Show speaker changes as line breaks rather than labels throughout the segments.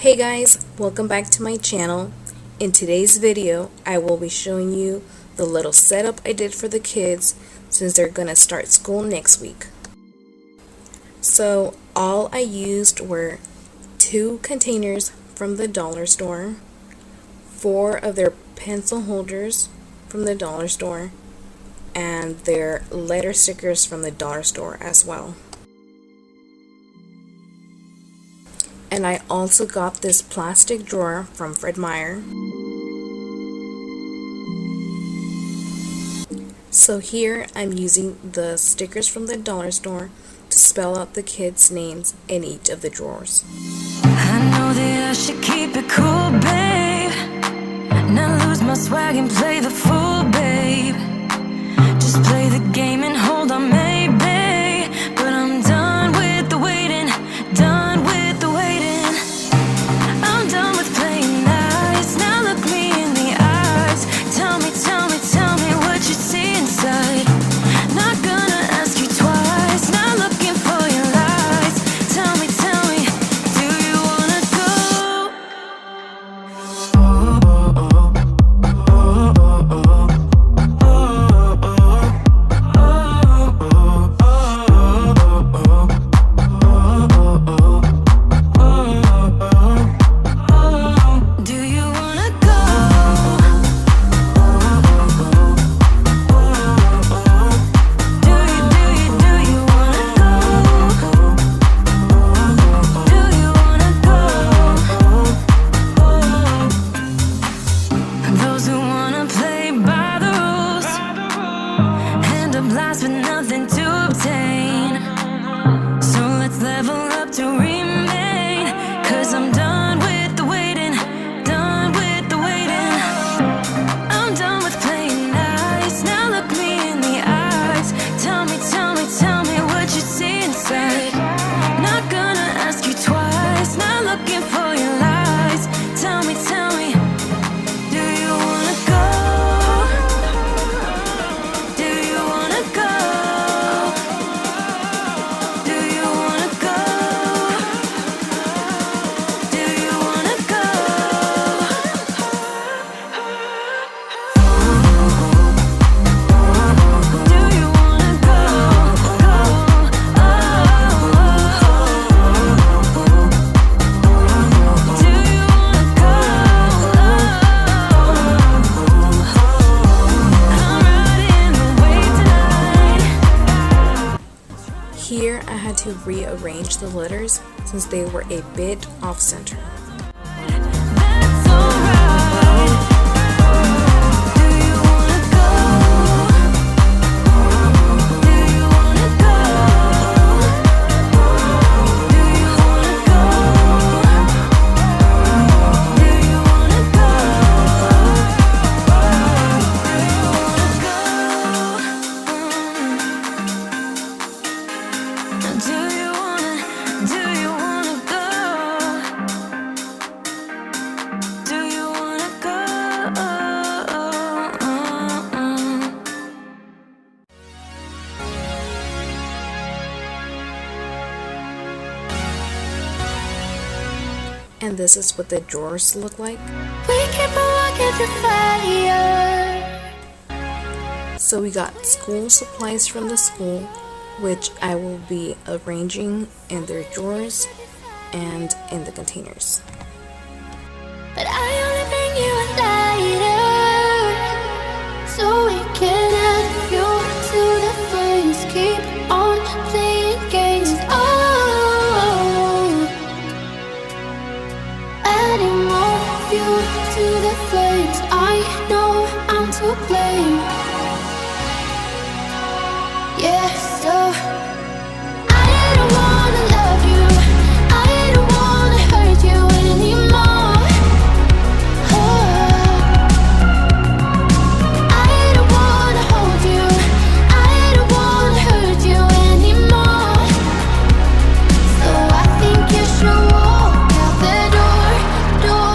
Hey guys, welcome back to my channel. In today's video, I will be showing you the little setup I did for the kids since they're gonna start school next week. So all I used were 2 containers from the dollar store, 4 of their pencil holders from the dollar store, and their letter stickers from the dollar store as well. And I also got this plastic drawer from Fred Meyer. So here I'm using the stickers from the dollar store to spell out the kids' names in each of the drawers.
I know that I should keep it cool, babe. Not lose my swag and play the fool, babe. Just play the game and hold on, maybe. But I'm done with the waiting, done with the waiting. I'm done with playing nice. Now look me in the eyes. Tell me what you see inside. Not gonna ask you twice. Not looking for your lies. Tell me, do you wanna go? Do you wanna go? Do you wanna go? Do you wanna go? Those who wanna play by the rules end up last with nothing to obtain. So let's level up to remain. 'Cause I'm done with the waiting, done with the waiting. I'm done with playing nice. Now look me in the eyes. Tell me what you see inside. Not gonna ask you twice. Not looking for your lies. Tell me, do you wanna go? Do you wanna go? Do you wanna go? Do you wanna go? Do you wanna go? Do you wanna go? I'm riding the wave tonight.
Here I had to rearrange the letters since they were a bit off center.
That's alright. Do you wanna go? Do you wanna go? Do you wanna go? Do you wanna go? Do you wanna go? Do you wanna go?
And this is what the drawers look like.
We keep walking through fire.
So we got school supplies from the school, which I will be arranging in their drawers and in the containers.
But I only bring you a lighter, so we can add fuel to the flames. Keep on playing games. Oh, adding more fuel to the flames. I know I'm to blame. Yeah, so I don't wanna love you. I don't wanna hurt you anymore. I don't wanna hold you. I don't wanna hurt you anymore. So I think you should walk out the door.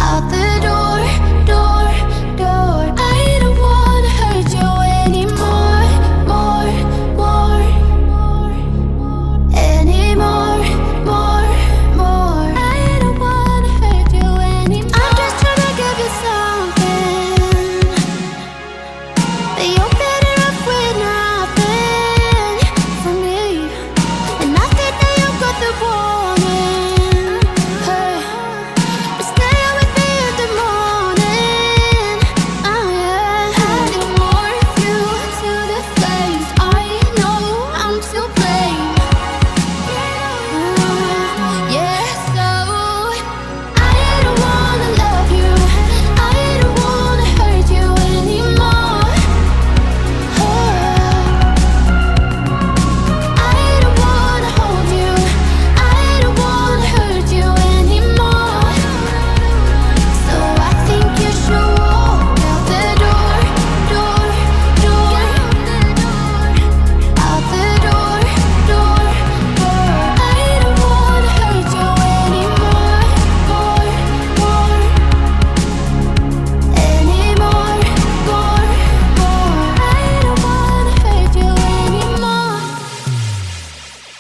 Out the door. I don't wanna hurt you anymore.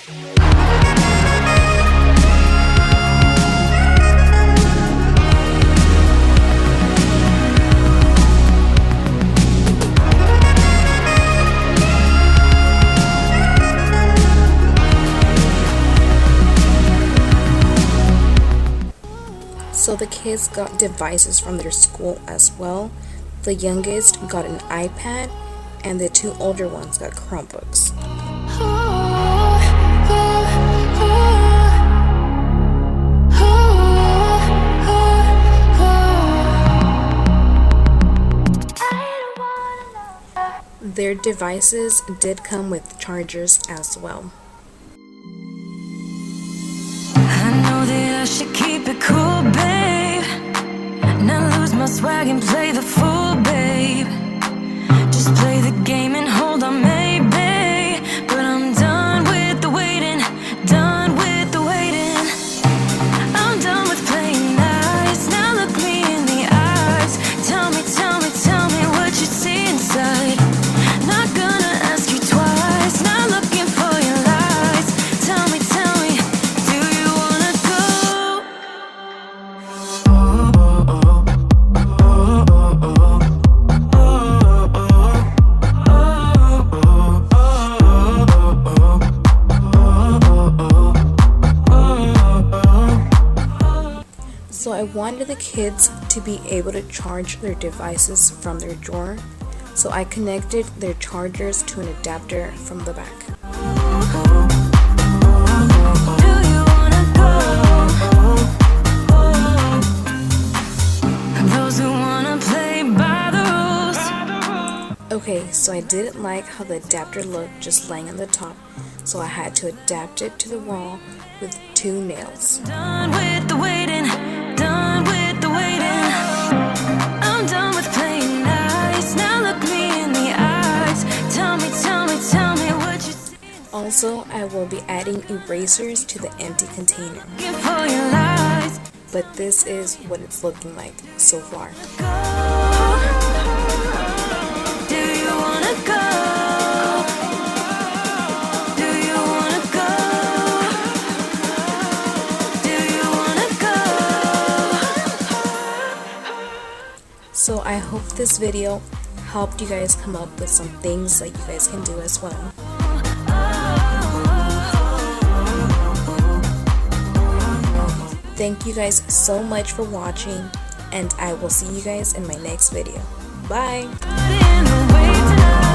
So the kids got devices from their school as well. The youngest got an iPad, and the two older ones got Chromebooks. Their devices did come with chargers as well.
I know that I should keep it cool, babe. Not lose my swag and play the fool, babe. Just play the game and hold on, maybe. But I'm done with the waiting, done with the waiting. I'm done with playing nice. Now look me in the eyes. Tell me, tell me, tell me what you see inside. Not gonna ask you twice. Not looking for your lies. Tell me, do you wanna go?
So I wanted the kids to be able to charge their devices from their drawer. So I connected their chargers to an adapter from the back.
Do you wanna go? Those who wanna play by the rules.
Okay, so I didn't like how the adapter looked just laying on the top, so I had to adapt it to the wall with two nails.
Done with the waiting, done with the waiting. I'm done with playing nice. Now look me in the eyes. Tell me, tell me what you see.
Also, I will be adding erasers to the empty container.
Looking for your lies.
But this is what it's looking like so far.
Do you wanna go? Do you wanna go? Do you wanna go?
So I hope this video helped you guys come up with some things that you guys can do as well. Thank you guys so much for watching, and I will see you guys in my next video. Bye!
In the way tonight.